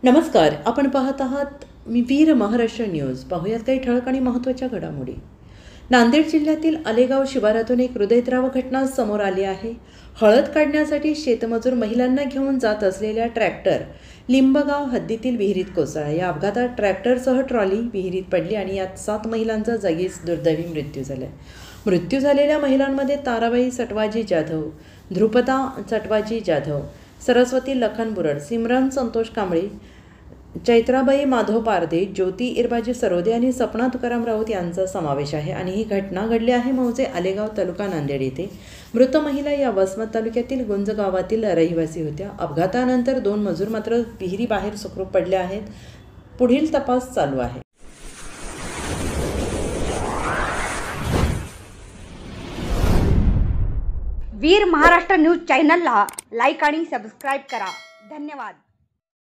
नमस्कार, आपण पाहत आहात वीर महाराष्ट्र न्यूज. पाहूयात काही ठळक आणि महत्त्वाच्या घडामोडी. नांदेड जिल्ह्यातील आलेगाव शिवारातून एक हृदयद्रावक घटना समोर आली आहे. हळद काढण्यासाठी शेतमजूर महिलांना घेऊन जात असलेल्या ट्रॅक्टर लिंबगाव हद्दीतील विहिरीत कोसळला. या अपघातात ट्रॅक्टरसह ट्रॉली विहिरीत पडली आणि यात 7 महिलांचा जागीच दुर्दैवी मृत्यू झाला. मृत्यू झालेल्या महिलांमध्ये ताराबाई सटवाजी जाधव, ध्रुपदा सटवाजी जाधव, सरस्वती लखन बुरड, सिमरन संतोष कांबळे, चैत्राबाई माधव पारदे, ज्योती इरबाजी सरोदे आणि सपना तुकाराम राऊत यांचा समावेश आहे. आणि ही घटना घडली आहे मौजे आलेगाव तालुका नांदेड येथे. मृत महिला या वसमत तालुक्यातील गुंज गावातील रहिवासी होत्या. अपघातानंतर 2 मजूर मात्र विहिरीबाहेर सुखरूप पडले आहेत. पुढील तपास चालू आहे. वीर महाराष्ट्र न्यूज चॅनलला लाईक आणि सबस्क्राईब करा. धन्यवाद.